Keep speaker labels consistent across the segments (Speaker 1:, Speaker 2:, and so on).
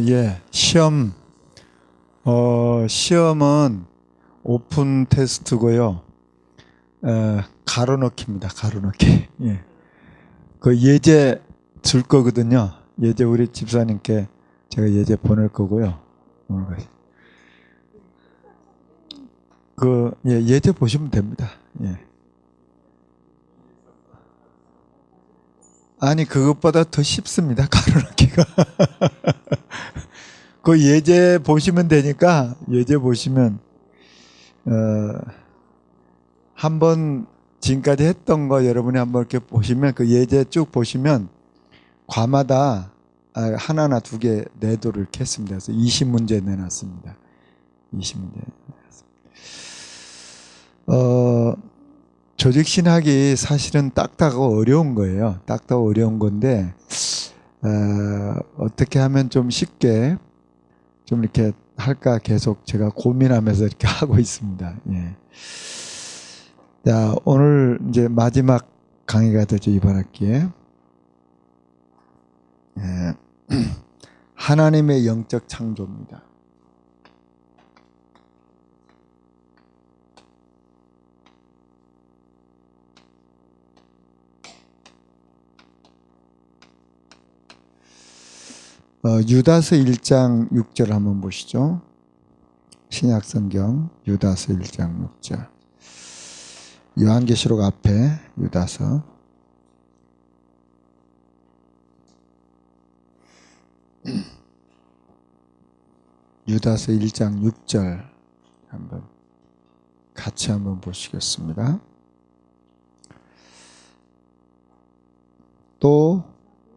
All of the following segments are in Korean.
Speaker 1: 예. 시험은 오픈 테스트고요. 가로넣기입니다. 가로넣기. 예. 그 예제 줄 거거든요. 예제 우리 집사님께 제가 예제 보낼 거고요. 예제 보시면 됩니다. 예. 아니, 그것보다 더 쉽습니다. 가로넣기가. 그 예제 보시면 되니까, 예제 보시면, 한번 지금까지 했던 거 여러분이 한번 이렇게 보시면, 그 예제 쭉 보시면, 과마다 하나나 두 개 내도를 이렇게 했습니다. 그래서 20문제 내놨습니다. 20문제 내놨습니다. 조직신학이 사실은 딱딱하고 어려운 거예요. 딱딱하고 어려운 건데, 어떻게 하면 좀 쉽게 좀 이렇게 할까 계속 제가 고민하면서 이렇게 하고 있습니다. 예. 자, 오늘 이제 마지막 강의가 되죠, 이번 학기에. 예. 하나님의 영적 창조입니다. 유다서 1장 6절 한번 보시죠. 신약성경 유다서 1장 6절. 요한계시록 앞에 유다서. 유다서 1장 6절 한번 같이 한번 보시겠습니다. 또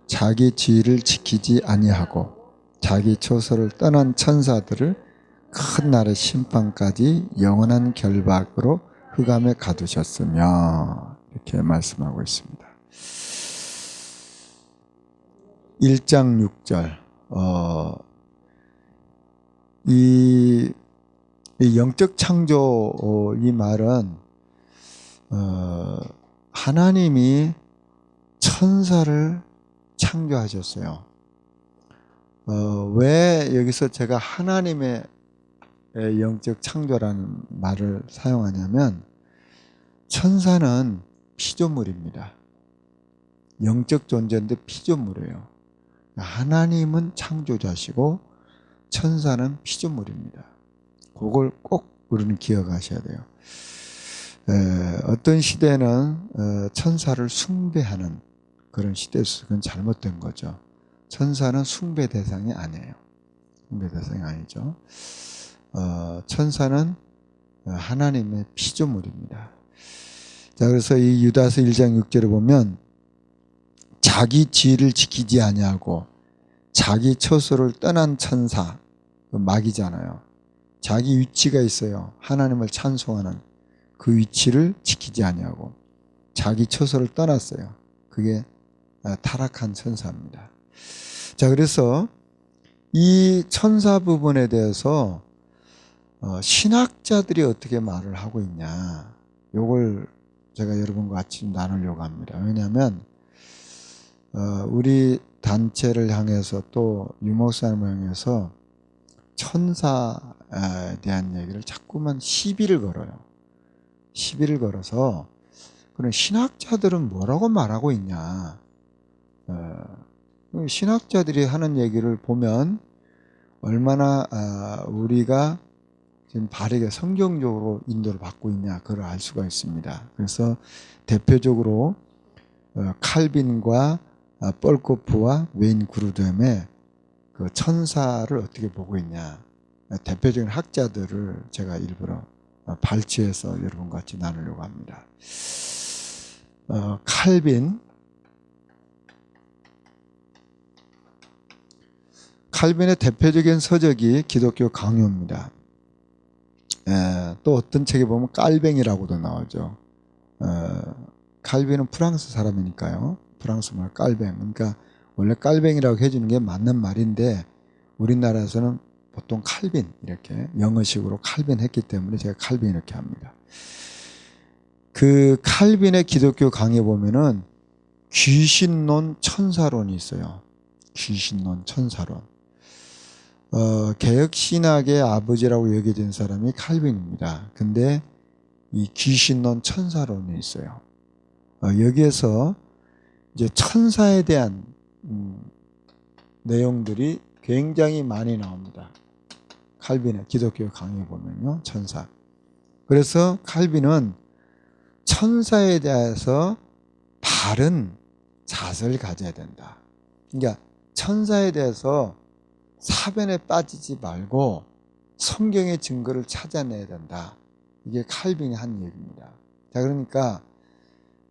Speaker 1: 자기 지위를 지키지 아니하고 자기 처소를 떠난 천사들을 큰 날의 심판까지 영원한 결박으로 흑암에 가두셨으며, 이렇게 말씀하고 있습니다. 1장 6절. 이 영적 창조, 이 말은 하나님이 천사를 창조하셨어요. 왜 여기서 제가 하나님의 영적 창조라는 말을 사용하냐면, 천사는 피조물입니다. 영적 존재인데 피조물이에요. 하나님은 창조자시고 천사는 피조물입니다. 그걸 꼭 우리는 기억하셔야 돼요. 어떤 시대는 천사를 숭배하는 그런 시대에서 그건 잘못된 거죠. 천사는 숭배 대상이 아니에요. 숭배 대상이 아니죠. 천사는 하나님의 피조물입니다. 자, 그래서 이 유다서 1장 6절에 보면 자기 지위를 지키지 아니하고 자기 처소를 떠난 천사, 막이잖아요. 자기 위치가 있어요. 하나님을 찬송하는 그 위치를 지키지 아니하고 자기 처소를 떠났어요. 그게 타락한 천사입니다. 자, 그래서 이 천사 부분에 대해서 신학자들이 어떻게 말을 하고 있냐, 요걸 제가 여러분과 같이 나누려고 합니다. 왜냐하면 우리 단체를 향해서 또 유목사님을 향해서 천사에 대한 얘기를 자꾸만 시비를 걸어요. 시비를 걸어서, 그럼 신학자들은 뭐라고 말하고 있냐, 신학자들이 하는 얘기를 보면 얼마나 우리가 지금 바르게 성경적으로 인도를 받고 있냐, 그걸 알 수가 있습니다. 그래서 대표적으로 칼빈과 뻘코프와 웨인 그루뎀의 그 천사를 어떻게 보고 있냐, 대표적인 학자들을 제가 일부러 발췌해서 여러분과 같이 나누려고 합니다. 칼빈의 대표적인 서적이 기독교 강요입니다. 또 어떤 책에 보면 깔뱅이라고도 나오죠. 칼빈은 프랑스 사람이니까요. 프랑스 말 깔뱅. 그러니까 원래 깔뱅이라고 해주는 게 맞는 말인데 우리나라에서는 보통 칼빈, 이렇게 영어식으로 칼빈 했기 때문에 제가 칼빈 이렇게 합니다. 그 칼빈의 기독교 강의에 보면은 귀신론 천사론이 있어요. 귀신론 천사론. 개혁신학의 아버지라고 여겨진 사람이 칼빈입니다. 근데 이 귀신론 천사론이 있어요. 여기에서 이제 천사에 대한 내용들이 굉장히 많이 나옵니다. 칼빈의 기독교 강의 보면요, 천사. 그래서 칼빈은 천사에 대해서 바른 자세를 가져야 된다. 그러니까 천사에 대해서 사변에 빠지지 말고 성경의 증거를 찾아내야 된다. 이게 칼빈이 한 얘기입니다. 자, 그러니까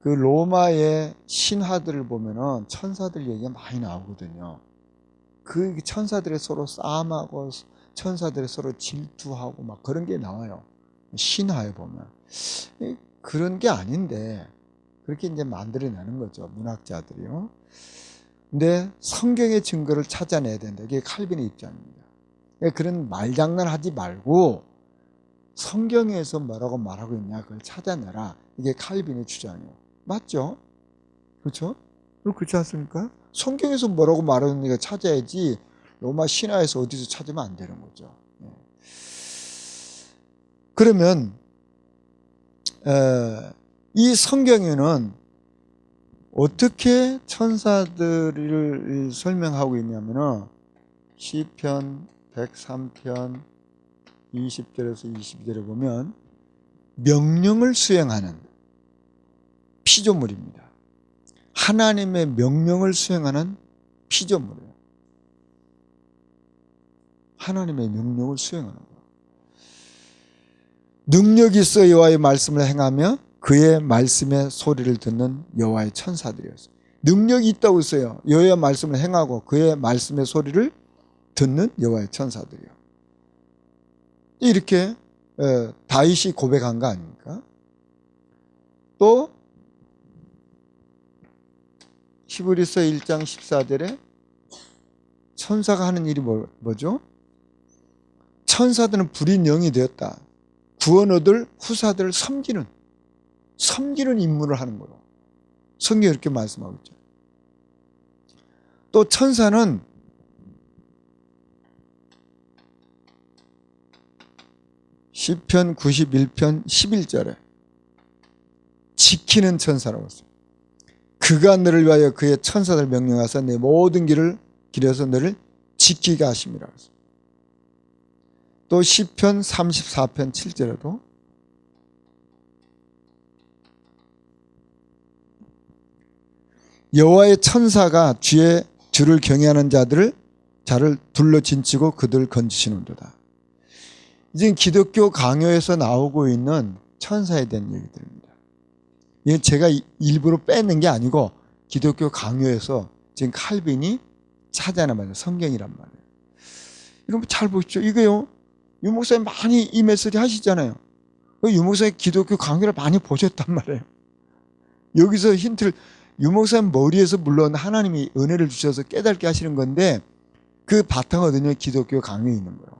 Speaker 1: 그 로마의 신화들을 보면은 천사들 얘기가 많이 나오거든요. 그 천사들이 서로 싸움하고 천사들이 서로 질투하고 막 그런 게 나와요. 신화에 보면. 그런 게 아닌데 그렇게 이제 만들어내는 거죠, 문학자들이요. 근데 성경의 증거를 찾아내야 된다. 이게 칼빈의 입장입니다. 그런 말장난 하지 말고 성경에서 뭐라고 말하고 있냐 그걸 찾아내라. 이게 칼빈의 주장이에요. 맞죠? 그렇죠? 그렇지 않습니까? 성경에서 뭐라고 말하는가 찾아야지 로마 신화에서 어디서 찾으면 안 되는 거죠. 그러면 이 성경에는 어떻게 천사들을 설명하고 있냐면은 시편 103편 20절에서 22절에 보면 명령을 수행하는 피조물입니다. 하나님의 명령을 수행하는 피조물이에요. 하나님의 명령을 수행하는 거예요. 능력이 있어 여호와의 말씀을 행하며 그의 말씀의 소리를 듣는 여호와의 천사들이었어요. 능력이 있다고 했어요. 여호와의 말씀을 행하고 그의 말씀의 소리를 듣는 여호와의 천사들이요. 이렇게 다윗이 고백한 거 아닙니까? 또 히브리서 1장 14절에 천사가 하는 일이 뭐죠? 천사들은 불인 영이 되었다. 구원 얻을 후사들을 섬기는 임무를 하는 거예요. 성경이 이렇게 말씀하고 있죠. 또 천사는 시편 91편 11절에 지키는 천사라고 했어요. 그가 너를 위하여 그의 천사들 명령하사 내 모든 길을 길에서 너를 지키게 하심이라 했어요. 또 시편 34편 7절에도 여호와의 천사가 주를 경외하는 자를 둘러 진치고 그들을 건지시는도다. 이제 기독교 강요에서 나오고 있는 천사에 대한 얘기들입니다. 이건 제가 일부러 빼는 게 아니고 기독교 강요에서 지금 칼빈이 찾아낸 말이에요. 성경이란 말이에요. 여러분 잘 보십시오. 이거요. 유 목사님 많이 이 메시지 하시잖아요. 유 목사님 기독교 강요를 많이 보셨단 말이에요. 여기서 힌트를 유 목사님 머리에서 물론 하나님이 은혜를 주셔서 깨닫게 하시는 건데 그 바탕 어디냐 기독교 강요에 있는 거예요.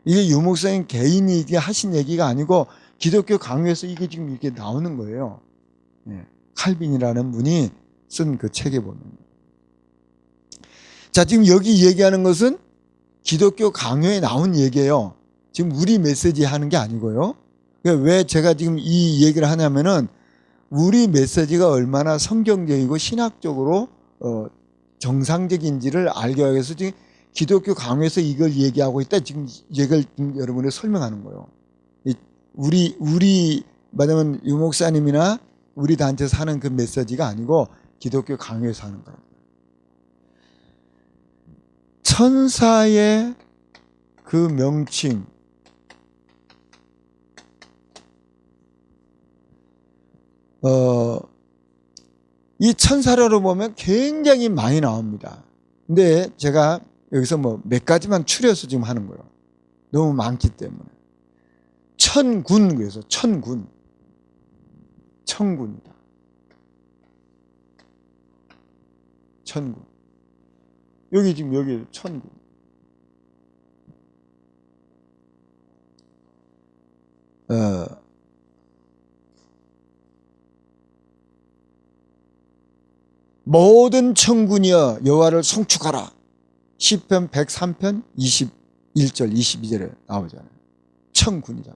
Speaker 1: 이게 유 목사님 개인이 하신 얘기가 아니고 기독교 강요에서 이게 지금 이렇게 나오는 거예요. 칼빈이라는 분이 쓴 그 책에 보면. 자, 지금 여기 얘기하는 것은 기독교 강요에 나온 얘기예요. 지금 우리 메시지 하는 게 아니고요. 왜 제가 지금 이 얘기를 하냐면은 우리 메시지가 얼마나 성경적이고 신학적으로 정상적인지를 알기 위해서 지금 기독교 강요에서 이걸 얘기하고 있다. 지금 이걸 여러분에 설명하는 거예요. 우리 말하면 유 목사님이나 우리 단체에서 하는 그 메시지가 아니고 기독교 강요에서 하는 거예요. 천사의 그 명칭, 이 천사로 보면 굉장히 많이 나옵니다. 근데 제가 여기서 뭐 몇 가지만 추려서 지금 하는 거예요. 너무 많기 때문에. 천군, 그래서 천군이다. 천군. 여기 지금 여기 천군. 모든 천군이여 여호와를 송축하라. 시편 103편 21절 22절에 나오잖아요. 천군이다.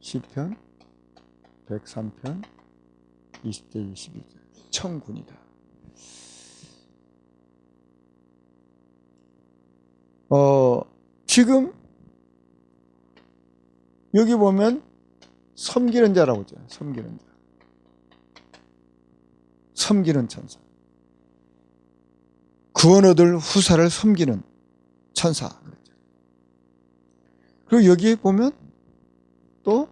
Speaker 1: 시편 103편 20절 22절 천군이다. 지금 여기 보면 섬기는 자라고 하죠. 섬기는 자. 섬기는 천사. 구원 얻을 후사를 섬기는 천사. 그리고 여기에 보면 또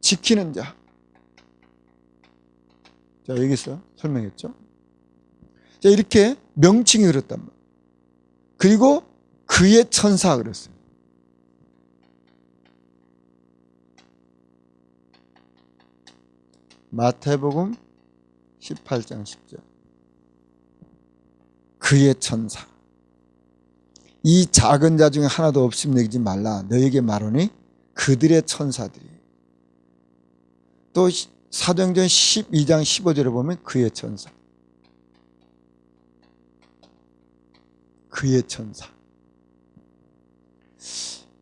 Speaker 1: 지키는 자. 자, 여기서 설명했죠. 자, 이렇게 명칭이 그렇단 말이에요. 그리고 그의 천사 그랬어요. 마태복음 18장 10절. 그의 천사. 이 작은 자 중에 하나도 없음 여기지 말라. 너에게 말하니 그들의 천사들이. 또 사도행전 12장 15절에 보면 그의 천사. 그의 천사.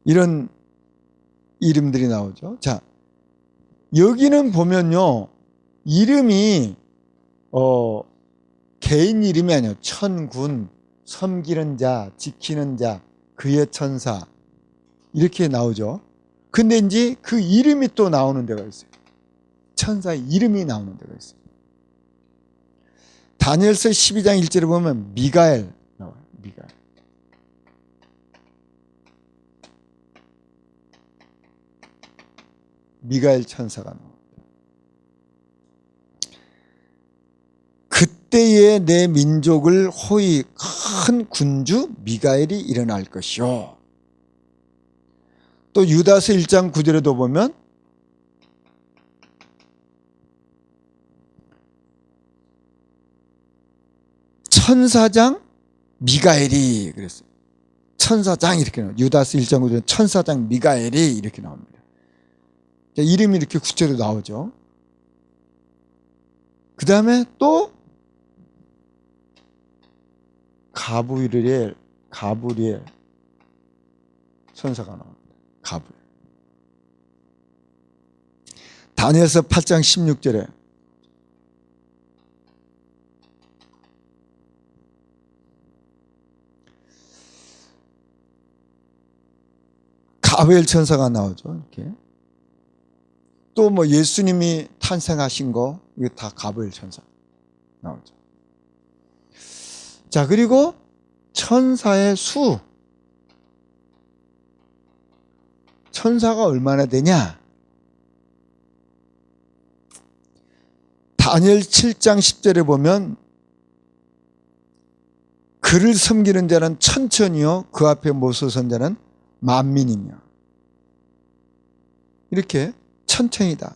Speaker 1: 이런 이름들이 나오죠. 자, 여기는 보면요. 이름이 개인 이름이 아니에요. 천군, 섬기는 자, 지키는 자, 그의 천사 이렇게 나오죠. 근데 이제 그 이름이 또 나오는 데가 있어요. 천사의 이름이 나오는 데가 있어요. 다니엘서 12장 1절에 보면 미가엘 나와요. 미가엘. 미가엘 천사가 나옵니다. 그때에 내 민족을 호위 큰 군주 미가엘이 일어날 것이요. 또 유다서 1장 9절에도 보면 천사장 미가엘이 그랬어요. 천사장 이렇게 나와요. 유다서 1장 9절에 천사장 미가엘이 이렇게 나옵니다. 이름이 이렇게 구체로 나오죠. 그 다음에 또 가브리엘 천사가 나옵니다. 가브리엘. 다니엘서 8장 16절에 가브리엘 천사가 나오죠. 이렇게. 또 뭐 예수님이 탄생하신 거 이거 다 가브리엘 천사 나오죠. 자, 그리고 천사의 수. 천사가 얼마나 되냐? 다니엘 7장 10절에 보면 그를 섬기는 자는 천천히요 그 앞에 못 서선 자는 만민이며 이렇게 천천히다.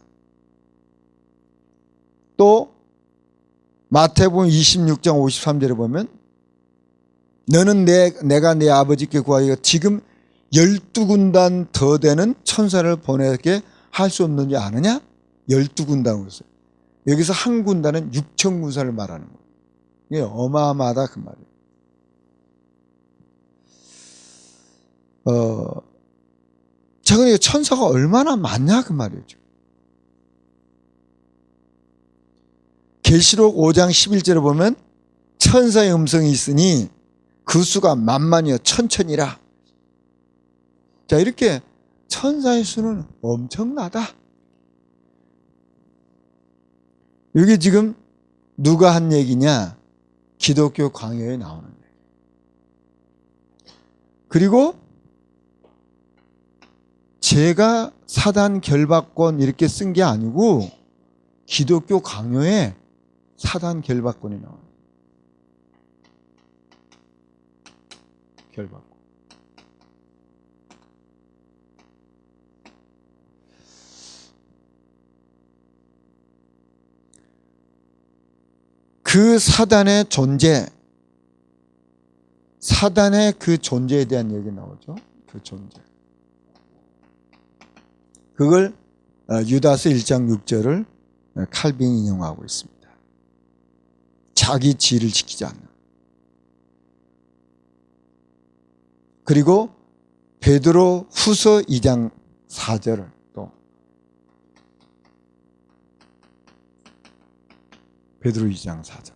Speaker 1: 또 마태복음 26장 53절에 보면 너는 내가 내 아버지께 구하여 지금 12군단 더 되는 천사를 보내게 할 수 없는지 아느냐? 12군단으로 했어요. 여기서 한 군단은 6천 군사를 말하는 거예요. 이게 어마어마하다 그 말이에요. 자, 그러니까 천사가 얼마나 많냐 그 말이죠. 계시록 5장 11절에 보면 천사의 음성이 있으니 그 수가 만만이여 천천이라. 자, 이렇게 천사의 수는 엄청나다. 이게 지금 누가 한 얘기냐? 기독교 강요에 나오는 얘기. 그리고 제가 사단 결박권 이렇게 쓴 게 아니고 기독교 강요에 사단 결박권이 나와요. 결박권. 그 사단의 존재, 사단의 그 존재에 대한 얘기 나오죠. 그 존재. 그걸 유다서 1장 6절을 칼빈이 인용하고 있습니다. 자기 지위를 지키지 않는. 그리고 베드로 후서 2장 4절을 또 베드로 2장 4절.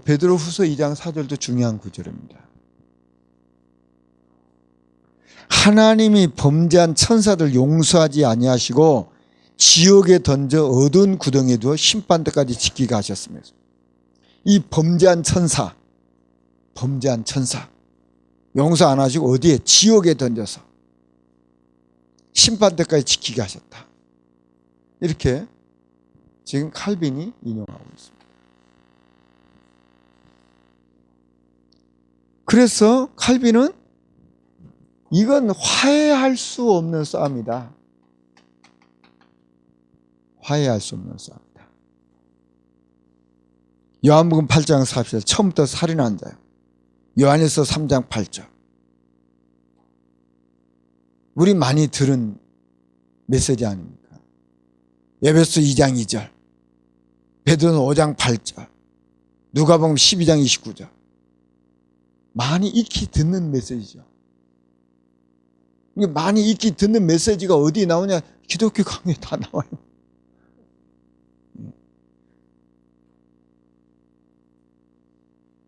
Speaker 1: 베드로 후서 2장 4절도 중요한 구절입니다. 하나님이 범죄한 천사들 용서하지 아니하시고 지옥에 던져 어두운 구덩이에 두어 심판대까지 지키게 하셨습니다. 이 범죄한 천사 용서 안 하시고 어디에? 지옥에 던져서 심판대까지 지키게 하셨다. 이렇게 지금 칼빈이 인용하고 있습니다. 그래서 칼빈은 이건 화해할 수 없는 싸움이다. 화해할 수 없는 싸움이다. 요한복음 8장 40절 처음부터 살인한 자요. 요한일서 3장 8절. 우리 많이 들은 메시지 아닙니까? 에베소 2장 2절, 베드로는 5장 8절, 누가복음 12장 29절. 많이 익히 듣는 메시지죠. 많이 익히 듣는 메시지가 어디 나오냐? 기독교 강의에 다 나와요.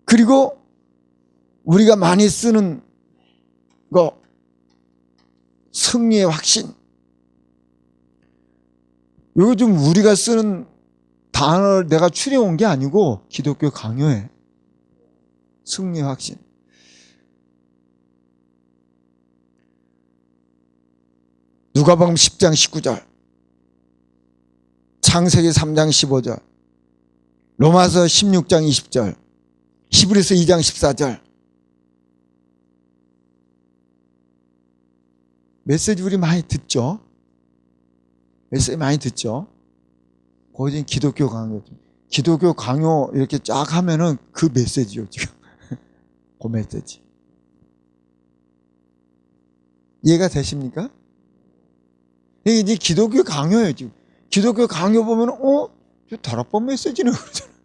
Speaker 1: 그리고 우리가 많이 쓰는 거 승리의 확신. 요즘 우리가 쓰는 단어를 내가 추려온 게 아니고 기독교 강요에 승리의 확신. 누가복음 10장 19절, 창세기 3장 15절, 로마서 16장 20절, 히브리서 2장 14절. 메시지 우리 많이 듣죠? 메시지 많이 듣죠? 거긴 기독교 강요. 기독교 강요 이렇게 쫙 하면은 그 메시지요, 지금. 그 메시지. 이해가 되십니까? 이게 이제 기독교 강요예요, 지금. 기독교 강요 보면, 저 다락방 메시지네, 그러잖아요.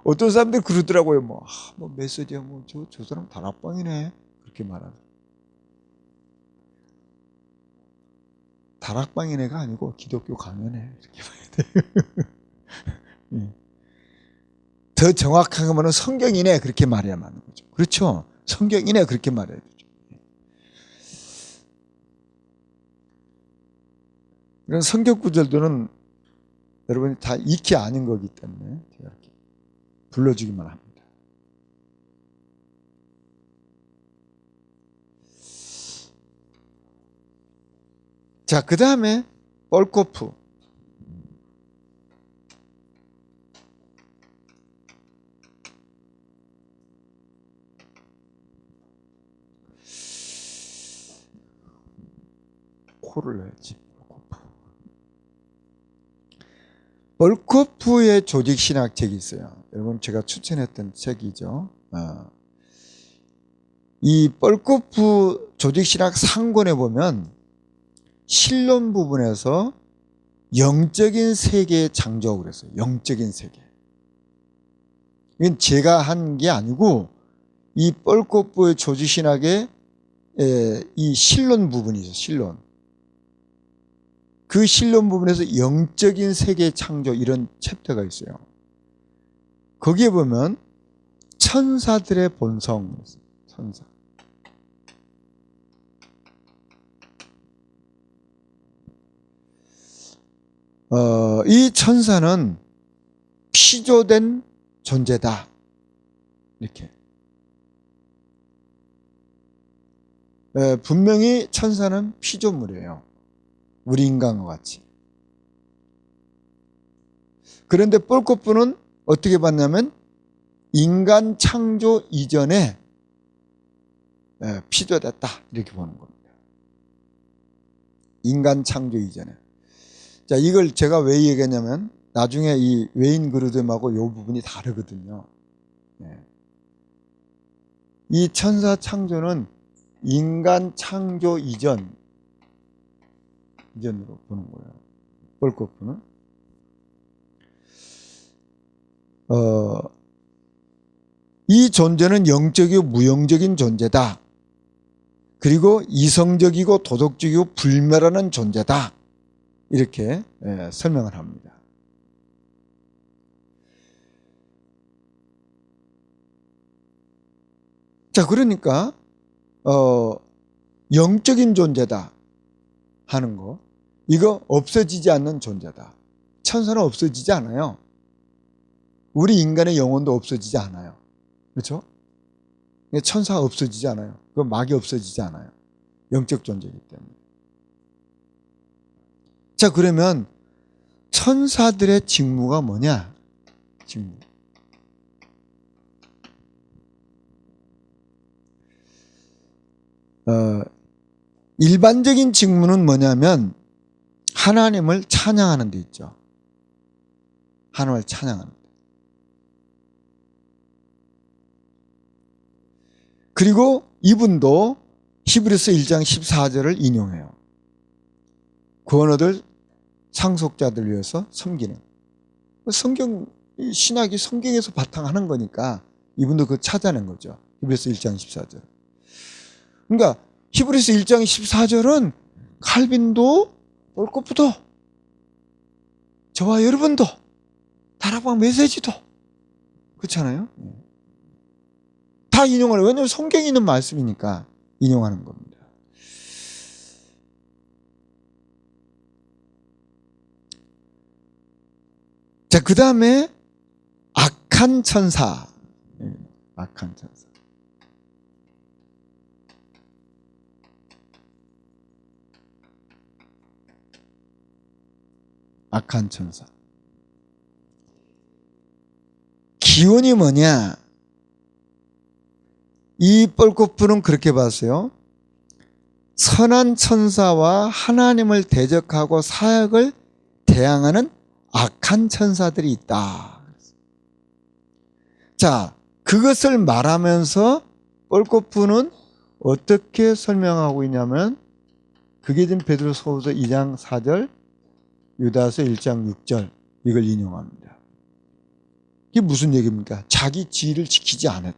Speaker 1: 어떤 사람들 그러더라고요, 뭐 메시지야, 저 사람 다락방이네. 그렇게 말하는. 다락방이네가 아니고 기독교 강요네. 이렇게 봐야 돼요. 더 정확하게 말하면 성경이네. 그렇게 말해야 하는 거죠. 그렇죠? 성경이네. 그렇게 말해야 되죠. 이런 성경 구절들은 여러분이 다 익히 아는 거기 때문에 제가 이렇게 불러주기만 합니다. 자, 그 다음에 벌코프. 코를 넣어야지. 벌코프의 조직신학 책이 있어요. 여러분 제가 추천했던 책이죠. 이 벌코프 조직신학 상권에 보면 실론 부분에서 영적인 세계의 창조라고 그랬어요. 영적인 세계. 이건 제가 한 게 아니고 이 벌코프의 조직신학의 이 실론 부분이죠. 실론. 그 실론 부분에서 영적인 세계의 창조 이런 챕터가 있어요. 거기에 보면 천사들의 본성, 천사. 이 천사는 피조된 존재다. 이렇게. 분명히 천사는 피조물이에요. 우리 인간과 같이. 그런데 벌코프는 어떻게 봤냐면 인간 창조 이전에 피조됐다. 이렇게 보는 겁니다. 인간 창조 이전에. 자, 이걸 제가 왜 얘기했냐면 나중에 이 웨인 그루뎀하고 이 부분이 다르거든요. 이 천사 창조는 인간 창조 이전으로 보는 거예요. 벌코프는. 이 존재는 영적이고 무영적인 존재다. 그리고 이성적이고 도덕적이고 불멸하는 존재다. 이렇게 설명을 합니다. 자, 그러니까 영적인 존재다 하는 거, 이거 없어지지 않는 존재다. 천사는 없어지지 않아요. 우리 인간의 영혼도 없어지지 않아요. 그렇죠? 천사가 없어지지 않아요. 그 막이 없어지지 않아요. 영적 존재이기 때문에. 자, 그러면 천사들의 직무가 뭐냐? 직무. 일반적인 직무는 뭐냐면 하나님을 찬양하는 데 있죠. 하나님을 찬양하는 데. 그리고 이분도 히브리서 1장 14절을 인용해요. 구원 얻을 상속자들을 위해서 섬기는. 성경, 신학이 성경에서 바탕하는 거니까 이분도 그거 찾아낸 거죠. 히브리서 1장 14절. 그러니까 히브리서 1장 14절은 칼빈도 볼코프도 저와 여러분도 다락방 메시지도 그렇잖아요. 다 인용을, 왜냐하면 성경에 있는 말씀이니까 인용하는 겁니다. 자, 그 다음에 악한 천사. 악한 천사. 악한 천사. 기원이 뭐냐? 이 뻘코프는 그렇게 봤어요. 선한 천사와 하나님을 대적하고 사역을 대항하는 악한 천사들이 있다. 자, 그것을 말하면서 뻘코프는 어떻게 설명하고 있냐면, 그게 지금 베드로서후서 2장 4절, 유다서 1장 6절 이걸 인용합니다. 이게 무슨 얘기입니까? 자기 지위를 지키지 않았다.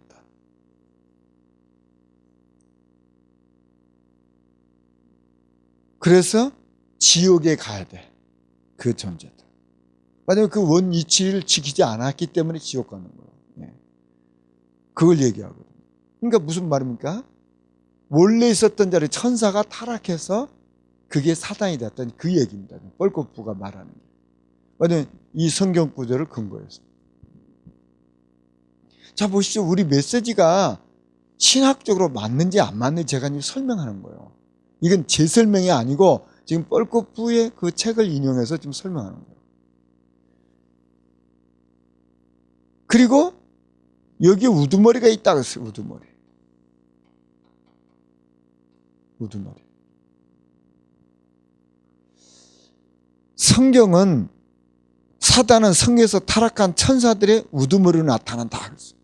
Speaker 1: 그래서 지옥에 가야 돼. 그 존재들. 왜냐하면 그 원위치를 지키지 않았기 때문에 지옥 가는 거예요. 그걸 얘기하거든요. 그러니까 무슨 말입니까? 원래 있었던 자리 천사가 타락해서 그게 사단이 됐던 그 얘기입니다. 뻘코프가 말하는 게. 왜냐하면 이 성경 구절을 근거해서. 자, 보십시오. 우리 메시지가 신학적으로 맞는지 안 맞는지 제가 지금 설명하는 거예요. 이건 제 설명이 아니고 지금 뻘코프의 그 책을 인용해서 지금 설명하는 거예요. 그리고 여기에 우두머리가 있다 그랬어요. 우두머리. 우두머리. 성경은 사단은 성경에서 타락한 천사들의 우두머리로 나타난다 그랬어요.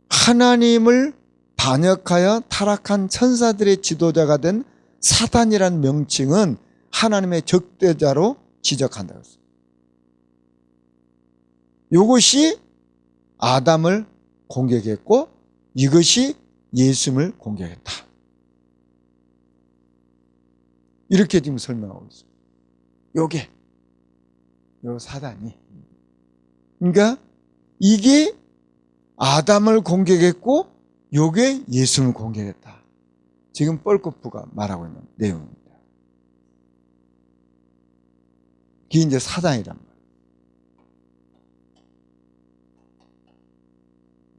Speaker 1: 하나님을 반역하여 타락한 천사들의 지도자가 된 사단이라는 명칭은 하나님의 적대자로 지적한다 그랬어요. 이것이 아담을 공격했고 이것이 예수님을 공격했다. 이렇게 지금 설명하고 있어요. 요게 요 사단이. 그러니까 이게 아담을 공격했고 요게 예수님을 공격했다. 지금 뻘코프가 말하고 있는 내용입니다. 그게 이제 사단이란 말이에요.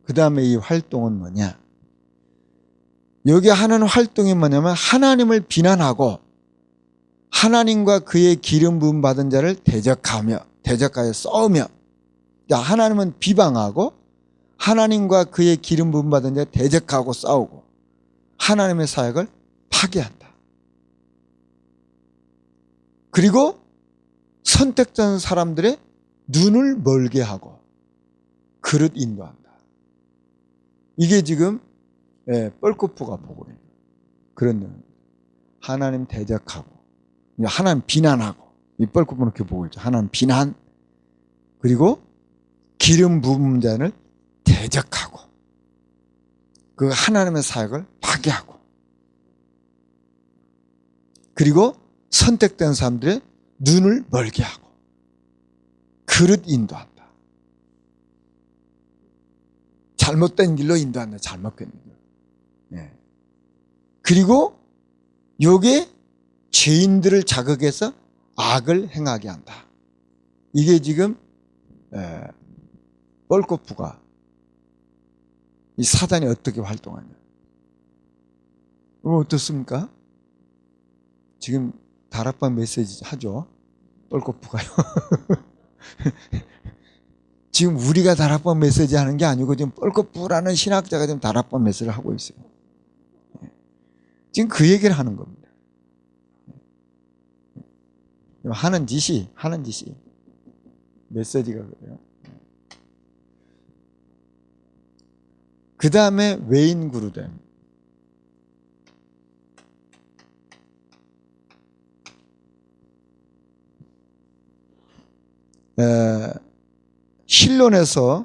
Speaker 1: 그 다음에 이 활동은 뭐냐? 여기 하는 활동이 뭐냐면 하나님을 비난하고 하나님과 그의 기름 부음 받은 자를 대적하여 싸우며, 하나님은 비방하고 하나님과 그의 기름 부음 받은 자를 대적하고 싸우고 하나님의 사역을 파괴한다. 그리고 선택된 사람들의 눈을 멀게 하고 그릇 인도한다. 이게 지금 뻘코프가 보고 있는 그런 내용입니다. 하나님 대적하고 하나님 비난하고, 이 뻘코프는 이렇게 보고 있죠. 하나님 비난, 그리고 기름 부은 자를 대적하고 그 하나님의 사역을 파괴하고 그리고 선택된 사람들의 눈을 멀게 하고 그릇 인도한다. 잘못된 길로 인도한다. 잘못된 길로. 네. 그리고 요게 죄인들을 자극해서 악을 행하게 한다. 이게 지금 뻘코프가 이 사단이 어떻게 활동하냐. 어떻습니까? 지금 다락방 메시지 하죠. 뻘코프가요. 지금 우리가 다락방 메시지 하는 게 아니고 지금 뻘코프라는 신학자가 지금 다락방 메시지를 하고 있어요. 지금 그 얘기를 하는 겁니다. 하는 짓이 메시지가 그래요. 그 다음에 외인 그루뎀. 신론에서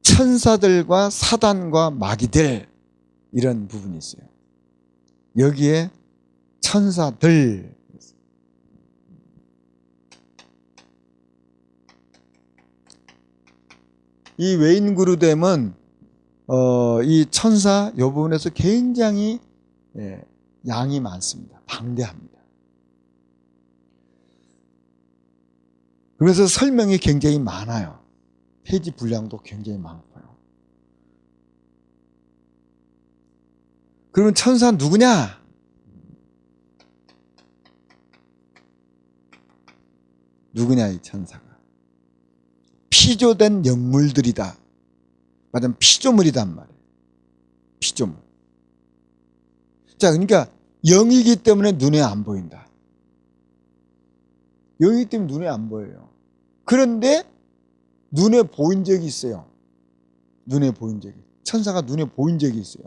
Speaker 1: 천사들과 사단과 마귀들 이런 부분이 있어요. 여기에 천사들 이 외인 그루뎀은 이 천사 이 부분에서 굉장히 양이 많습니다. 방대합니다. 그래서 설명이 굉장히 많아요. 페이지 분량도 굉장히 많고요. 그러면 천사 누구냐? 누구냐 이 천사가? 피조된 영물들이다. 맞으면 피조물이단 말이에요. 피조물. 자, 그러니까 영이기 때문에 눈에 안 보인다. 영이기 때문에 눈에 안 보여요. 그런데 눈에 보인 적이 있어요. 눈에 보인 적이. 천사가 눈에 보인 적이 있어요.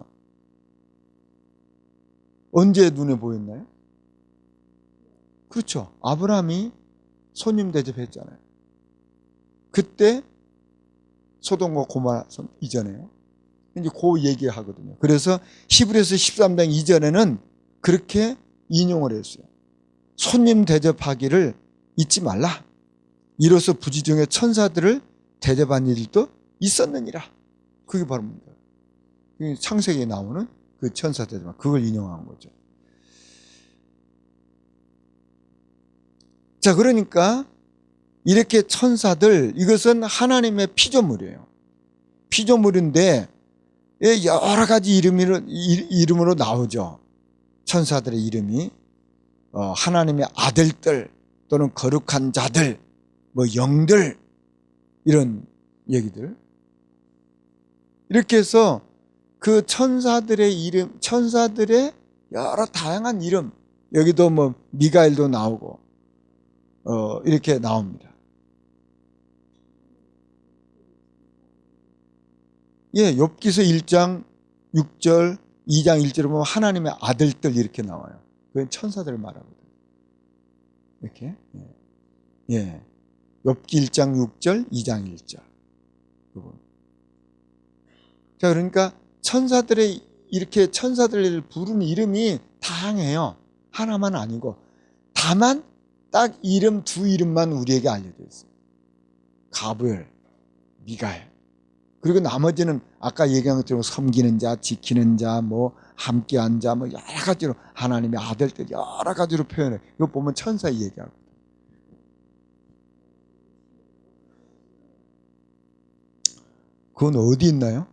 Speaker 1: 언제 눈에 보였나요? 그렇죠. 아브라함이 손님 대접했잖아요. 그때 소돔과 고모라 이전에요. 이제 그 얘기하거든요. 그래서 히브리서 13장 이전에는 그렇게 인용을 했어요. 손님 대접하기를 잊지 말라. 이로써 부지 중에 천사들을 대접한 일도 있었느니라. 그게 바로 뭡니까? 창세기에 나오는 그 천사 대접, 그걸 인용한 거죠. 자, 그러니까 이렇게 천사들, 이것은 하나님의 피조물이에요. 피조물인데 여러 가지 이름으로 나오죠. 천사들의 이름이 하나님의 아들들 또는 거룩한 자들, 뭐 영들 이런 얘기들. 이렇게 해서 그 천사들의 이름, 천사들의 여러 다양한 이름, 여기도 뭐 미가엘도 나오고 이렇게 나옵니다. 예, 욥기서 1장 6절, 2장 1절을 보면 하나님의 아들들 이렇게 나와요. 그건 천사들을 말하거든요. 이렇게. 예. 욥기 1장 6절, 2장 1절. 자, 그러니까 천사들의 이렇게 천사들을 부르는 이름이 다양해요. 하나만 아니고. 다만 딱 이름 두 이름만 우리에게 알려져 있어요. 가브엘, 미가엘. 그리고 나머지는 아까 얘기한 것처럼 섬기는 자, 지키는 자, 뭐 함께한 자, 뭐 여러 가지로 하나님의 아들들 여러 가지로 표현해. 이거 보면 천사 얘기하고. 그건 어디 있나요?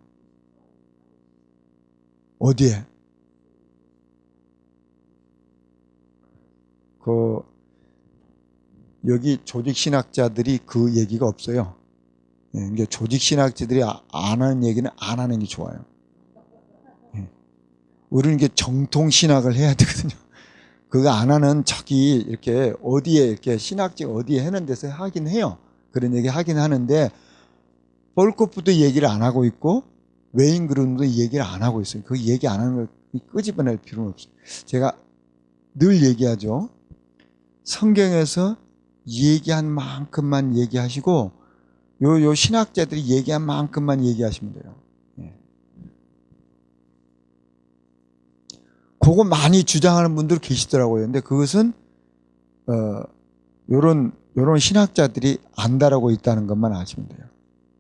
Speaker 1: 어디에? 여기 조직신학자들이 그 얘기가 없어요. 이게 조직신학자들이 안 하는 얘기는 안 하는 게 좋아요. 우리는 이게 정통신학을 해야 되거든요. 그거 안 하는 척이 이렇게 어디에 이렇게 신학직 어디에 하는 데서 하긴 해요. 그런 얘기 하긴 하는데 볼코프도 얘기를 안 하고 있고 외인 그룹도 얘기를 안 하고 있어요. 그 얘기 안 하는 걸 끄집어낼 필요는 없어요. 제가 늘 얘기하죠. 성경에서 얘기한 만큼만 얘기하시고 요 신학자들이 얘기한 만큼만 얘기하시면 돼요. 예. 그거 많이 주장하는 분들 계시더라고요. 근데 그것은 요런 신학자들이 안다라고 있다는 것만 아시면 돼요.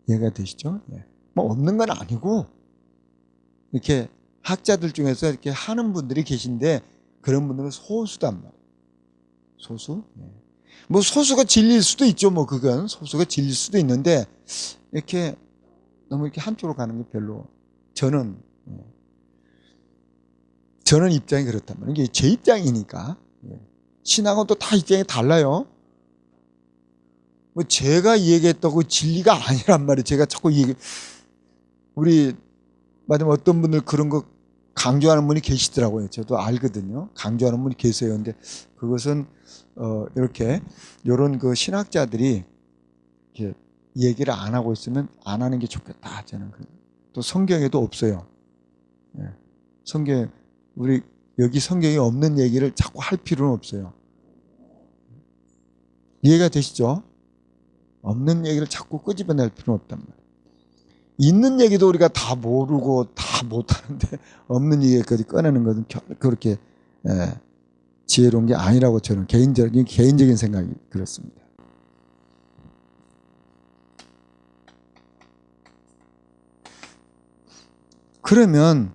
Speaker 1: 이해가 되시죠? 예. 뭐 없는 건 아니고 이렇게 학자들 중에서 이렇게 하는 분들이 계신데 그런 분들은 소수단 말이에요. 소수? 예. 뭐 소수가 진리일 수도 있죠. 뭐 그건 소수가 진리일 수도 있는데 이렇게 너무 이렇게 한쪽으로 가는 게 별로 저는 입장이 그렇단 말이에요. 이게 제 입장이니까. 신앙은 또 다 입장이 달라요. 뭐 제가 얘기했다고 진리가 아니란 말이에요. 제가 자꾸 우리 마지막 어떤 분들 그런 거 강조하는 분이 계시더라고요. 저도 알거든요. 강조하는 분이 계세요. 근데 그것은 이렇게 요런 그 신학자들이 이렇게 얘기를 안 하고 있으면 안 하는 게 좋겠다. 저는 또 성경에도 없어요. 예. 우리 여기 성경에 없는 얘기를 자꾸 할 필요는 없어요. 이해가 되시죠? 없는 얘기를 자꾸 끄집어낼 필요는 없단 말이에요. 있는 얘기도 우리가 다 모르고 다 못하는데 없는 얘기까지 꺼내는 것은 그렇게 지혜로운 게 아니라고 저는 개인적인 생각이 그렇습니다. 그러면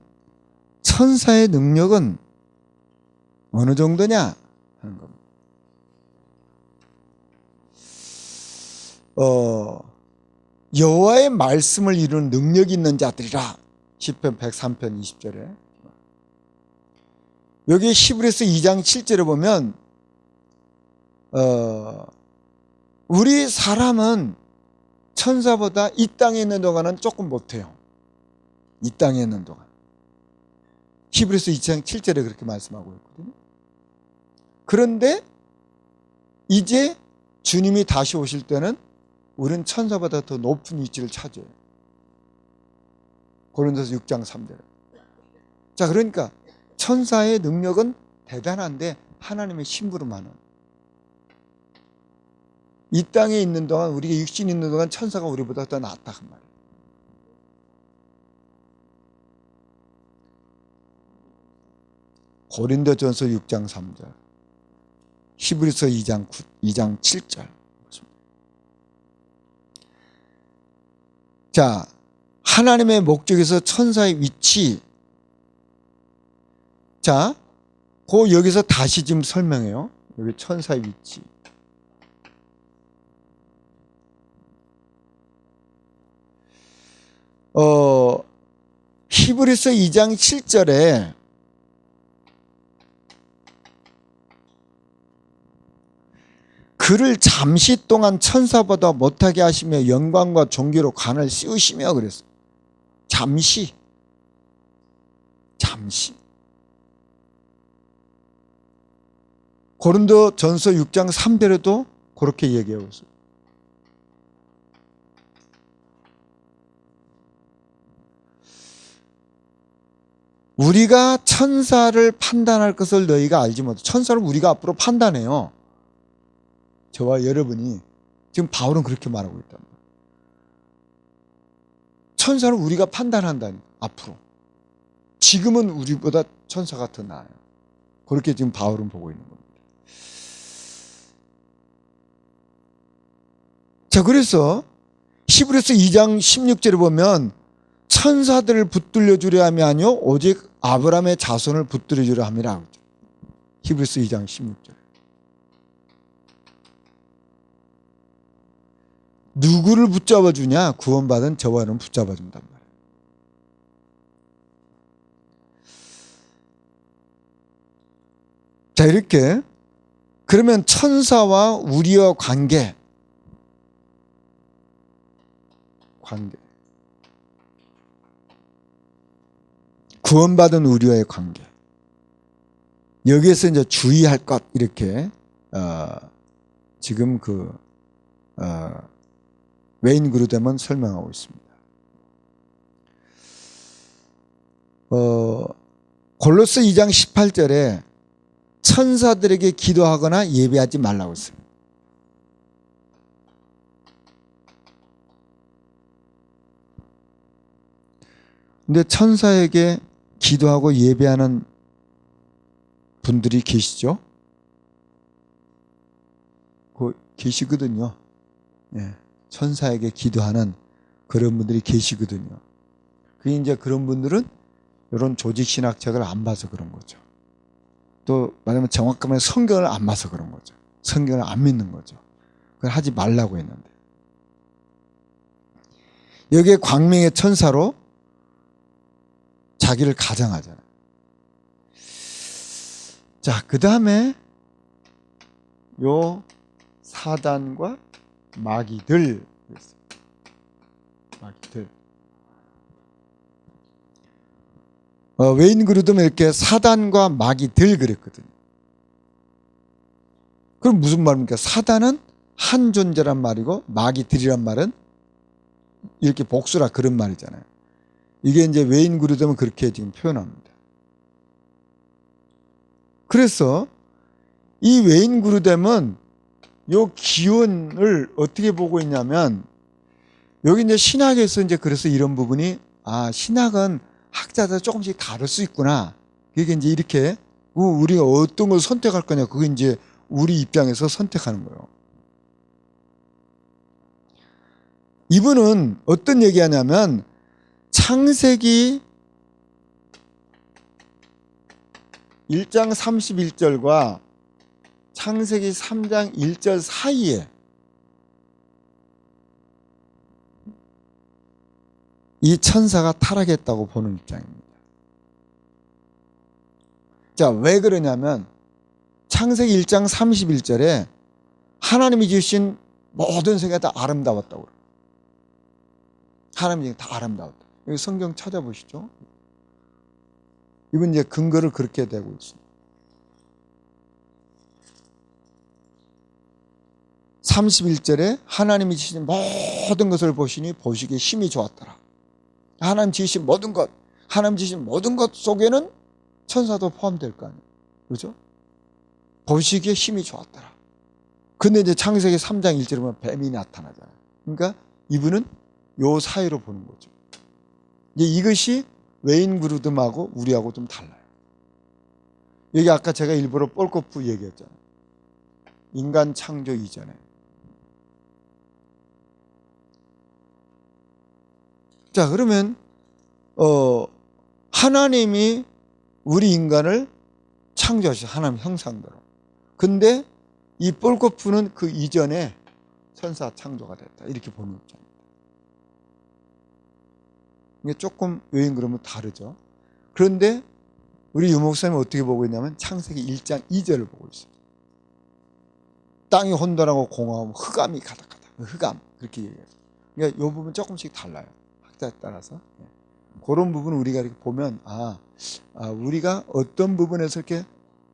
Speaker 1: 천사의 능력은 어느 정도냐 하는 겁니다. 여호와의 말씀을 이루는 능력이 있는 자들이라. 시편 103편 20절에 여기 히브리서 2장 7절에 보면 우리 사람은 천사보다 이 땅에 있는 동안은 조금 못해요. 이 땅에 있는 동안. 히브리서 2장 7절에 그렇게 말씀하고 있거든요. 그런데 이제 주님이 다시 오실 때는 우리는 천사보다 더 높은 위치를 차지해요. 고린도서 6장 3절. 자, 그러니까 천사의 능력은 대단한데 하나님의 심부름하는. 이 땅에 있는 동안, 우리가 육신이 있는 동안 천사가 우리보다 더 낫다 그 말이에요. 고린도전서 6장 3절, 히브리서 2장 7절. 자, 하나님의 목적에서 천사의 위치. 자, 여기서 다시 지금 설명해요. 여기 천사의 위치. 히브리서 2장 7절에 그를 잠시 동안 천사보다 못하게 하시며 영광과 존귀로 관을 씌우시며 그랬어요. 잠시. 고린도전서 6장 3절에도 그렇게 얘기하고 있어요. 우리가 천사를 판단할 것을 너희가 알지 못해. 천사를 우리가 앞으로 판단해요. 저와 여러분이. 지금 바울은 그렇게 말하고 있다. 천사를 우리가 판단한다니, 앞으로. 지금은 우리보다 천사가 더 나아요. 그렇게 지금 바울은 보고 있는 겁니다. 자, 그래서 히브리서 2장 16절에 보면 천사들을 붙들려 주려 함이 아니요 오직 아브라함의 자손을 붙들려 주려 함이라. 히브리서 2장 16절. 누구를 붙잡아 주냐? 구원받은 저와 여러분 붙잡아 준단 말이에요. 자, 이렇게 그러면 천사와 우리와 관계. 구원받은 우리와의 관계. 여기에서 이제 주의할 것, 이렇게 지금 웨인 그루뎀은 설명하고 있습니다. 골로새 2장 18절에 천사들에게 기도하거나 예배하지 말라고 했습니다. 근데 천사에게 기도하고 예배하는 분들이 계시죠? 계시거든요. 예, 천사에게 기도하는 그런 분들이 계시거든요. 그게 이제 그런 분들은 이런 조직신학책을 안 봐서 그런 거죠. 또 말하면 정확하게 성경을 안 봐서 그런 거죠. 성경을 안 믿는 거죠. 그걸 하지 말라고 했는데. 여기에 광명의 천사로 자기를 가장하잖아요. 자, 그 다음에 요 사단과 마귀들. 마귀들. 웨인 그루드는 이렇게 사단과 마귀들 그랬거든요. 그럼 무슨 말입니까? 사단은 한 존재란 말이고 마귀들이란 말은 이렇게 복수라 그런 말이잖아요. 이게 이제 웨인 그루드는 그렇게 지금 표현합니다. 그래서 이 웨인 그루뎀은 요 기원을 어떻게 보고 있냐면, 여기 이제 신학에서 이제 그래서 이런 부분이, 신학은 학자들 조금씩 다를 수 있구나. 그게 이제 이렇게 우리가 어떤 걸 선택할 거냐, 그게 이제 우리 입장에서 선택하는 거예요. 이분은 어떤 얘기 하냐면, 창세기 1장 31절과 창세기 3장 1절 사이에 이 천사가 타락했다고 보는 입장입니다. 자, 왜 그러냐면 창세기 1장 31절에 하나님이 지으신 모든 세계가 다 아름다웠다고 그래요. 하나님이 다 아름다웠다. 여기 성경 찾아보시죠. 이분 이제 근거를 그렇게 대고 있습니다. 31절에 하나님이 지으신 모든 것을 보시니 보시기에 힘이 좋았더라. 하나님 지으신 모든 것, 하나님 지으신 모든 것 속에는 천사도 포함될 거 아니에요. 그렇죠? 보시기에 힘이 좋았더라. 근데 이제 창세기 3장 1절에 보면 뱀이 나타나잖아요. 그러니까 이분은 요 사이로 보는 거죠. 이제 이것이 웨인 그루뎀하고 우리하고 좀 달라요. 여기 아까 제가 일부러 볼코프 얘기했잖아요. 인간 창조 이전에. 자, 그러면 하나님이 우리 인간을 창조하셨어요. 하나님 형상대로. 근데 이 볼코프는 그 이전에 천사 창조가 됐다. 이렇게 보는 입장입니다. 이게 조금 웨인 그루뎀은 다르죠. 그런데 우리 유 목사님은 어떻게 보고 있냐면 창세기 1장 2절을 보고 있어요. 땅이 혼돈하고 공허하고 흑암이 가득하다. 흑암 그렇게 얘기해요. 그러니까 이 부분 조금씩 달라요. 학자에 따라서. 그런 부분을 우리가 이렇게 보면 우리가 어떤 부분에서 이렇게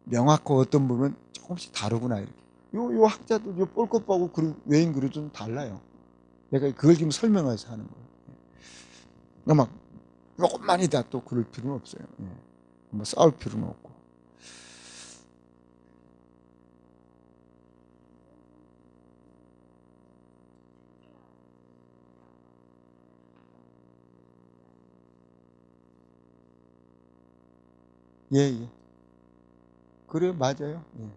Speaker 1: 명확하고 어떤 부분은 조금씩 다르구나 이렇게. 요 학자도 요 볼코프하고 웨인 그루뎀은 달라요. 내가 그걸 지금 설명해서 하는 거예요. 막 조금만이다 또 그럴 필요는 없어요. 뭐 싸울 필요는 없고. 예. 그래요, 맞아요. 예.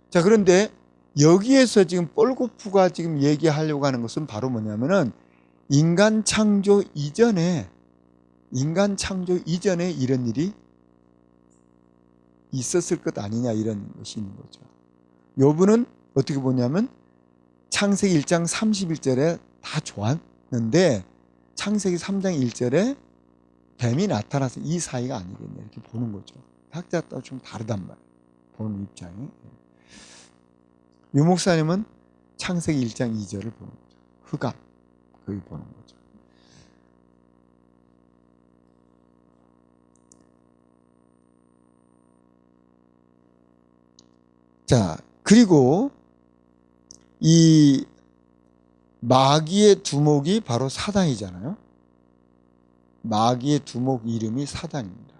Speaker 1: 자, 그런데 여기에서 지금 볼코프가 지금 얘기하려고 하는 것은 바로 뭐냐면은 인간 창조 이전에 이런 일이 있었을 것 아니냐 이런 것이 있는 거죠. 요분은 어떻게 보냐면 창세기 1장 31절에 다 좋았는데 창세기 3장 1절에 뱀이 나타나서 이 사이가 아니겠냐 이렇게 보는 거죠. 학자에 따라 좀 다르단 말이에요. 보는 입장이. 유 목사님은 창세기 1장 2절을 보는 거죠. 흑암 거기 보는 거죠. 자, 그리고 이 마귀의 두목이 바로 사단이잖아요. 마귀의 두목 이름이 사단입니다.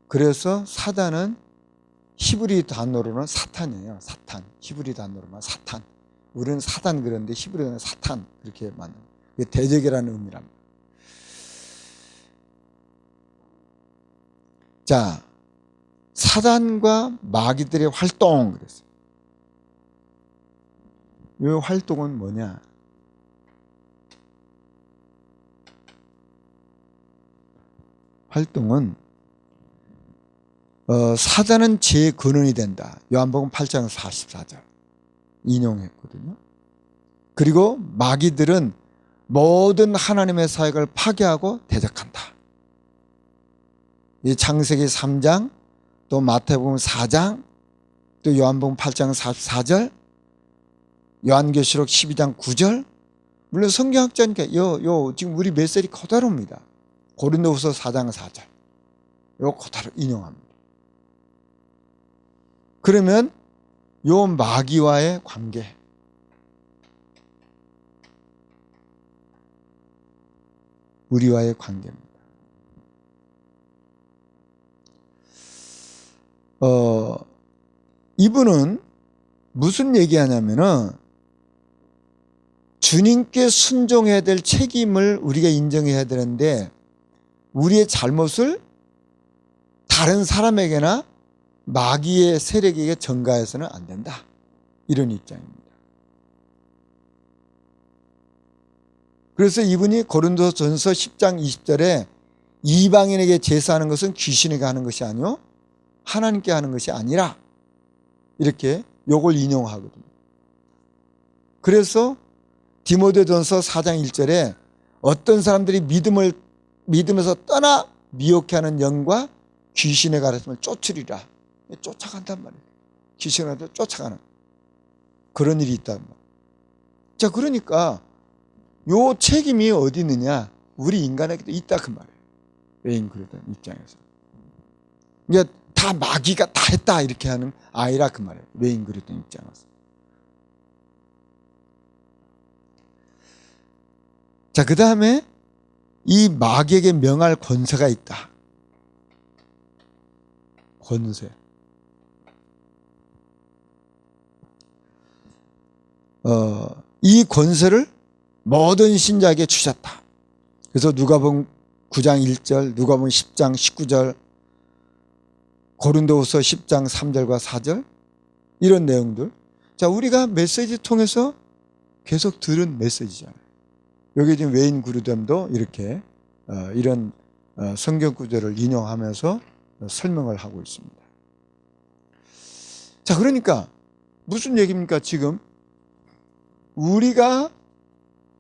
Speaker 1: 그래서 사단은 히브리 단어로는 사탄이에요. 사탄. 히브리 단어로는 사탄. 우리는 사단 그러는데 히브리어는 사탄 그렇게 만든. 이게 대적이라는 의미랍니다. 자, 사단과 마귀들의 활동 그랬어요. 이 활동은 뭐냐? 활동은 사단은 제 근원이 된다. 요한복음 8장 44절 인용했거든요. 그리고 마귀들은 모든 하나님의 사역을 파괴하고 대적한다. 이 창세기 3장, 또 마태복음 4장, 또 요한복음 8장 44절, 요한계시록 12장 9절. 물론 성경학자니까 요 지금 우리 메시지 그대로입니다. 고린도후서 4장 4절. 요 그대로 인용합니다. 그러면 요 마귀와의 관계, 우리와의 관계입니다. 이분은 무슨 얘기하냐면은 주님께 순종해야 될 책임을 우리가 인정해야 되는데 우리의 잘못을 다른 사람에게나 마귀의 세력에게 전가해서는 안 된다. 이런 입장입니다. 그래서 이분이 고린도전서 10장 20절에 이방인에게 제사하는 것은 귀신에게 하는 것이 아니요 하나님께 하는 것이 아니라 이렇게 요걸 인용하거든요. 그래서 디모데전서 4장 1절에 어떤 사람들이 믿음에서 떠나 미혹해 하는 영과 귀신의 가르침을 쫓으리라. 쫓아간단 말이에요. 귀신한테 쫓아가는 그런 일이 있단 말이에요. 자, 그러니까 요 책임이 어디 있느냐? 우리 인간에게도 있다 그 말이에요. 외인 그러던 입장에서. 이게 다 마귀가 다 했다 이렇게 하는 아이라 그 말이에요. 외인 그러던 입장에서. 자, 그 다음에 이 마귀에게 명할 권세가 있다. 권세. 이 권세를 모든 신자에게 주셨다. 그래서 누가복음 9장 1절, 누가복음 10장 19절, 고린도후서 10장 3절과 4절 이런 내용들. 자, 우리가 메시지 통해서 계속 들은 메시지잖아요. 여기 지금 외인 구르됨도 이렇게 이런 성경 구절을 인용하면서 설명을 하고 있습니다. 자, 그러니까 무슨 얘기입니까? 지금 우리가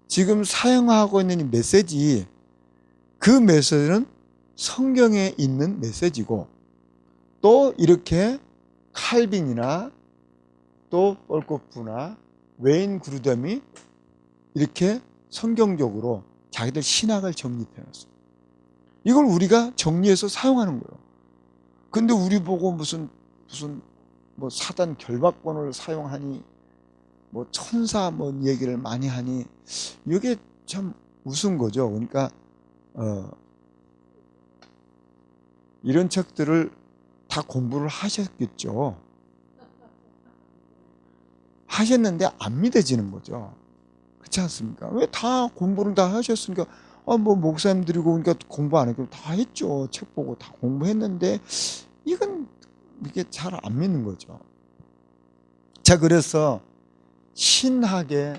Speaker 1: 지금 사용하고 있는 이 메시지, 그 메시지는 성경에 있는 메시지고 또 이렇게 칼빈이나 또 뻘코프나 외인 구르뎀이 이렇게 성경적으로 자기들 신학을 정립해놨어요. 이걸 우리가 정리해서 사용하는 거예요. 근데 우리 보고 무슨 뭐 사단 결박권을 사용하니 뭐 천사 뭐 얘기를 많이 하니 이게 참 우스운 거죠. 그러니까 이런 책들을 다 공부를 하셨겠죠. 하셨는데 안 믿어지는 거죠. 그렇지 않습니까? 왜 다 공부를 다 하셨으니까 뭐 목사님들이고 그러니까 공부 안 했고 다 했죠. 책 보고 다 공부했는데 이건 이게 잘 안 믿는 거죠. 자, 그래서 신학의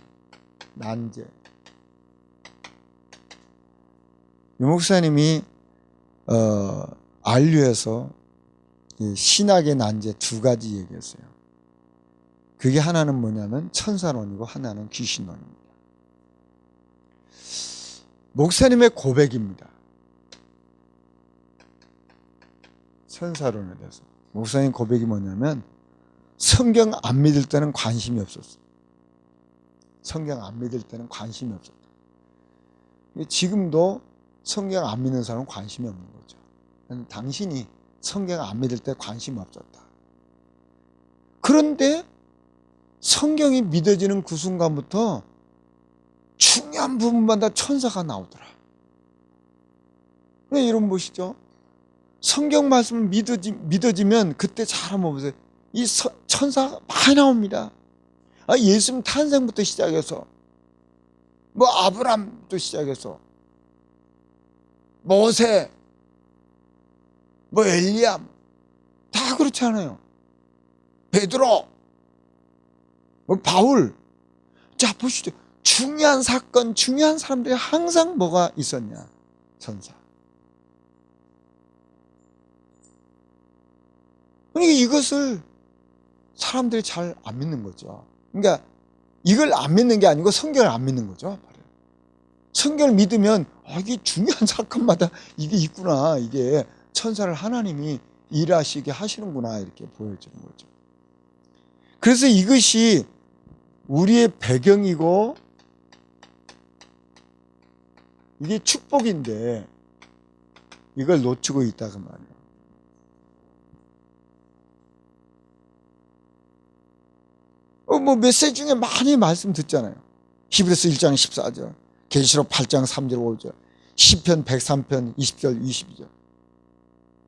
Speaker 1: 난제. 유 목사님이 안류에서 신학의 난제 두 가지 얘기했어요. 그게 하나는 뭐냐면 천사론이고 하나는 귀신론입니다. 목사님의 고백입니다. 천사론에 대해서. 목사님 고백이 뭐냐면 성경 안 믿을 때는 관심이 없었어요. 성경 안 믿을 때는 관심이 없었다. 지금도 성경 안 믿는 사람은 관심이 없는 거죠. 당신이 성경 안 믿을 때 관심이 없었다. 그런데 성경이 믿어지는 그 순간부터 중요한 부분마다 천사가 나오더라. 왜 이런 것이죠? 성경 말씀을 믿어지면 그때 잘 한번 보세요. 이 천사가 많이 나옵니다. 예수님 탄생부터 시작해서 뭐 아브람부터 시작해서 모세 뭐 엘리야 다 그렇지 않아요. 베드로, 뭐 바울. 자 보시죠. 중요한 사건, 중요한 사람들이 항상 뭐가 있었냐? 천사. 그러니까 이것을 사람들이 잘 안 믿는 거죠. 그러니까 이걸 안 믿는 게 아니고 성경을 안 믿는 거죠. 성경을 믿으면 이게 중요한 사건마다 이게 있구나. 이게 천사를 하나님이 일하시게 하시는구나. 이렇게 보여지는 거죠. 그래서 이것이 우리의 배경이고 이게 축복인데 이걸 놓치고 있다고 말이에요. 뭐 메시지 중에 많이 말씀 듣잖아요. 히브리서 1장 14절, 계시록 8장 3절 5절, 시편 103편 20절 22절.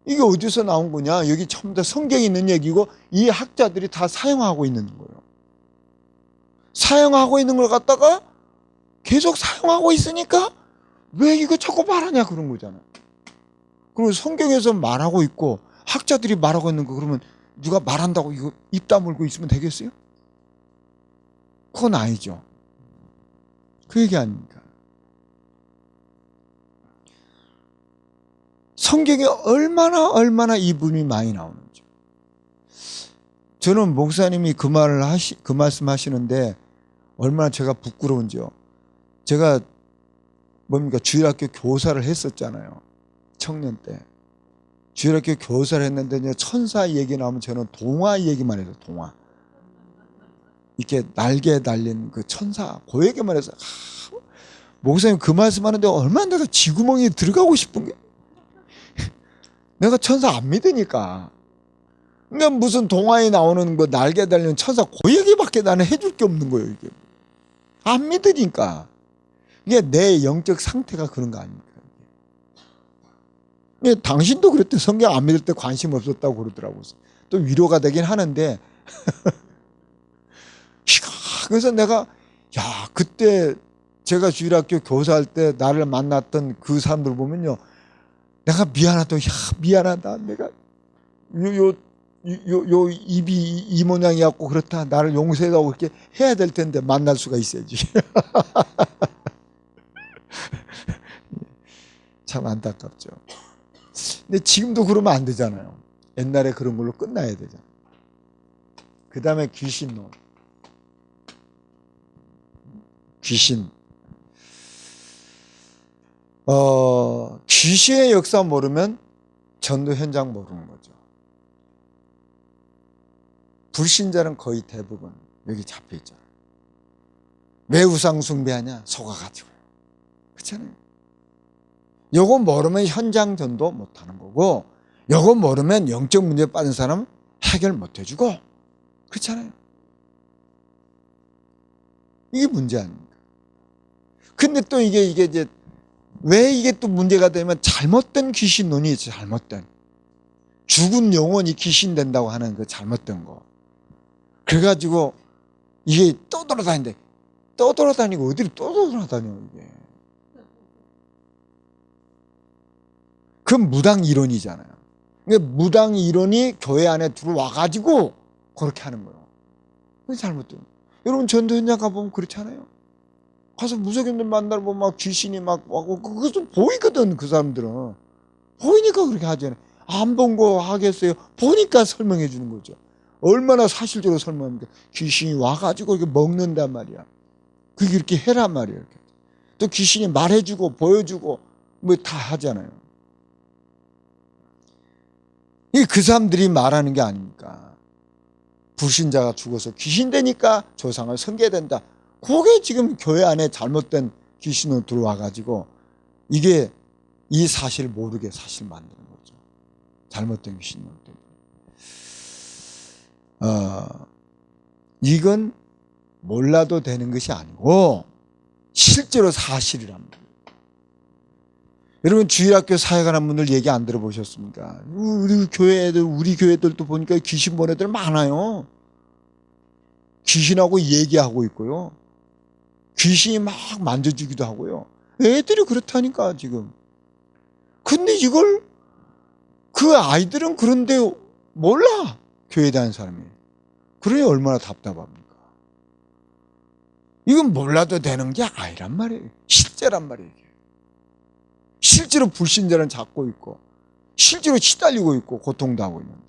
Speaker 1: 이게 어디서 나온 거냐? 여기 전부 다 성경에 있는 얘기고 이 학자들이 다 사용하고 있는 거예요. 사용하고 있는 걸 갖다가 계속 사용하고 있으니까 왜 이거 자꾸 말하냐 그런 거잖아요. 그리고 성경에서 말하고 있고 학자들이 말하고 있는 거 그러면 누가 말한다고 이거 입 다물고 있으면 되겠어요? 그건 아니죠. 그 얘기 아닙니까? 성경에 얼마나 이분이 많이 나오는지. 저는 목사님이 그 말씀 하시는데 얼마나 제가 부끄러운지요. 제가 주일학교 교사를 했었잖아요. 청년 때. 주일학교 교사를 했는데 이제 천사 얘기 나오면 저는 동화 얘기만 해서 동화. 이렇게 날개에 달린 그 천사, 그 얘기만 해서 목사님 그 말씀하는데 얼마나 내가 쥐구멍에 들어가고 싶은 게 내가 천사 안 믿으니까. 그러니까 무슨 동화에 나오는 그 날개 달린 천사 그 얘기밖에 나는 해줄 게 없는 거예요. 이게 안 믿으니까. 이게 내 영적 상태가 그런 거 아닙니까? 당신도 그랬대. 성경 안 믿을 때 관심 없었다고 그러더라고요. 또 위로가 되긴 하는데 그래서 내가 그때 제가 주일학교 교사할 때 나를 만났던 그 사람들 보면요, 내가 미안하다. 내가 요 입이 이 모양이었고 그렇다. 나를 용서해달라고 그렇게 해야 될 텐데 만날 수가 있어야지. 참 안타깝죠. 근데 지금도 그러면 안 되잖아요. 옛날에 그런 걸로 끝나야 되잖아요. 그 다음에 귀신론. 귀신. 귀신의 역사 모르면 전도 현장 모르는 거죠. 불신자는 거의 대부분 여기 잡혀 있죠. 왜 우상 숭배하냐? 속아가지고요. 그렇잖아요. 요거 모르면 현장 전도 못하는 거고, 요거 모르면 영적 문제 빠진 사람 해결 못 해주고, 그렇잖아요. 이게 문제 아닙니까? 근데 또 이게 이제 왜 이게 또 문제가 되면 잘못된 귀신론이 있죠. 잘못된. 죽은 영혼이 귀신 된다고 하는 그 잘못된 거. 그래가지고 이게 떠돌아다니는데, 떠돌아다니고 어디로 떠돌아다녀 이게. 그 무당 이론이잖아요. 그러니까 무당 이론이 교회 안에 들어와가지고 그렇게 하는 거예요. 그게 잘못된 거예요. 여러분 전도 현장 가보면 그렇잖아요. 가서 무속인들 만나러 보면 막 귀신이 막 와고 그것도 보이거든. 그 사람들은 보이니까 그렇게 하잖아요. 안 본 거 하겠어요? 보니까 설명해 주는 거죠. 얼마나 사실적으로 설명합니까? 귀신이 와가지고 이렇게 먹는단 말이야. 그게 이렇게 해란 말이야. 이렇게. 또 귀신이 말해주고 보여주고 뭐 다 하잖아요. 이게 그 사람들이 말하는 게 아닙니까? 불신자가 죽어서 귀신 되니까 조상을 섬겨야 된다. 그게 지금 교회 안에 잘못된 귀신으로 들어와가지고 이게 이 사실을 모르게 사실 만드는 거죠. 잘못된 귀신으로 때문에. 이건 몰라도 되는 것이 아니고 실제로 사실이랍니다. 여러분 주일학교 사역하는 분들 얘기 안 들어보셨습니까? 우리 교회들도 보니까 귀신 본 애들 많아요. 귀신하고 얘기하고 있고요. 귀신이 막 만져주기도 하고요. 애들이 그렇다니까 지금. 근데 이걸 그 아이들은 그런데 몰라. 교회 다니는 사람이. 그러니 얼마나 답답합니까? 이건 몰라도 되는 게 아니란 말이에요. 실제란 말이에요. 실제로 불신자는 잡고 있고 실제로 시달리고 있고 고통도 하고 있는데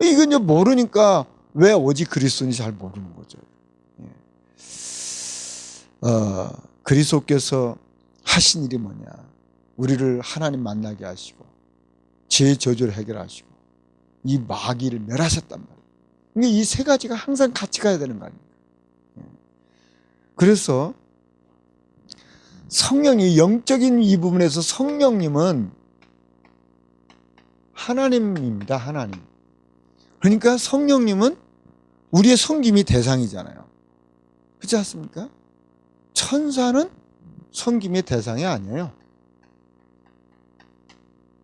Speaker 1: 이건 이제 모르니까 왜 오직 그리스도인지 잘 모르는 거죠. 그리스도께서 하신 일이 뭐냐? 우리를 하나님 만나게 하시고 죄의 저주를 해결하시고 이 마귀를 멸하셨단 말이에요. 그러니까 이 세 가지가 항상 같이 가야 되는 거 아닙니까? 그래서 성령이 영적인 이 부분에서 성령님은 하나님입니다. 하나님. 그러니까 성령님은 우리의 섬김이 대상이잖아요. 그렇지 않습니까? 천사는 섬김의 대상이 아니에요.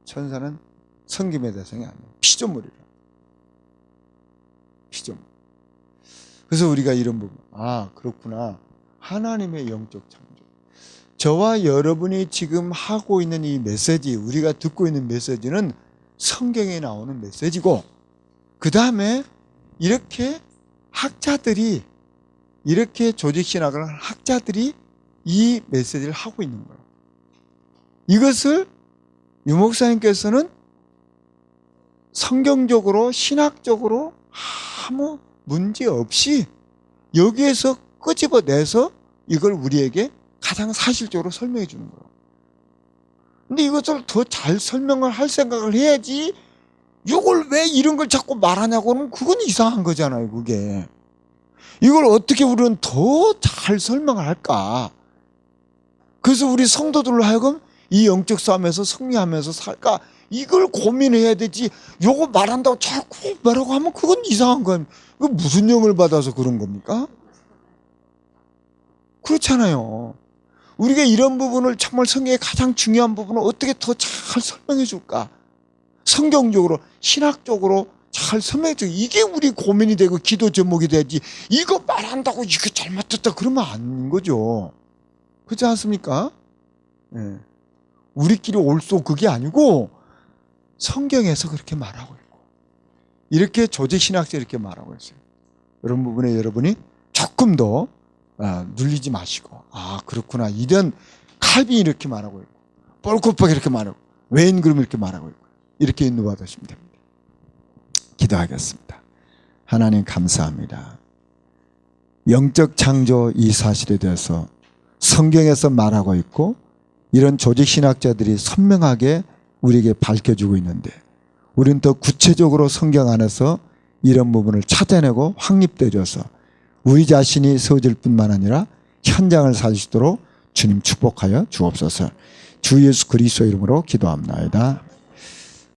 Speaker 1: 천사는 섬김의 대상이 아니에요. 피조물이라. 피조물. 그래서 우리가 이런 부분, 아, 그렇구나. 하나님의 영적 창조. 저와 여러분이 지금 하고 있는 이 메시지, 우리가 듣고 있는 메시지는 성경에 나오는 메시지고, 그 다음에 이렇게 학자들이, 이렇게 조직신학을 하는 학자들이 이 메시지를 하고 있는 거예요. 이것을 유 목사님께서는 성경적으로, 신학적으로 아무 문제 없이 여기에서 끄집어내서 이걸 우리에게 가장 사실적으로 설명해 주는 거예요. 근데 이것을 더 잘 설명을 할 생각을 해야지 이걸 왜 이런 걸 자꾸 말하냐고는 그건 이상한 거잖아요, 그게. 이걸 어떻게 우리는 더 잘 설명을 할까? 그래서 우리 성도들로 하여금 이 영적 싸움에서 승리하면서 살까? 이걸 고민해야 되지. 요거 말한다고 자꾸 말하고 하면 그건 이상한 거예요. 그 무슨 영을 받아서 그런 겁니까? 그렇잖아요. 우리가 이런 부분을 정말 성경의 가장 중요한 부분을 어떻게 더 잘 설명해 줄까? 성경적으로, 신학적으로 잘 설명해 줘. 이게 우리 고민이 되고 기도 제목이 되지. 이거 말한다고 이거 잘못됐다 그러면 안 거죠. 그렇지 않습니까? 네. 우리끼리 옳소 그게 아니고 성경에서 그렇게 말하고 있고 이렇게 조직신학자 이렇게 말하고 있어요. 이런 부분에 여러분이 조금 더 눌리지 마시고, 아, 그렇구나. 이런 칼빈이 이렇게 말하고 있고, 뻘코프가 이렇게 말하고, 웨인그룹이 이렇게 말하고 있고, 이렇게 인도받으시면 됩니다. 기도하겠습니다. 하나님 감사합니다. 영적 창조 이 사실에 대해서 성경에서 말하고 있고, 이런 조직신학자들이 선명하게 우리에게 밝혀주고 있는데, 우리는 더 구체적으로 성경 안에서 이런 부분을 찾아내고 확립되어져서 우리 자신이 세워질 뿐만 아니라 현장을 살 수 있도록 주님 축복하여 주옵소서. 주 예수 그리스도 이름으로 기도합니다.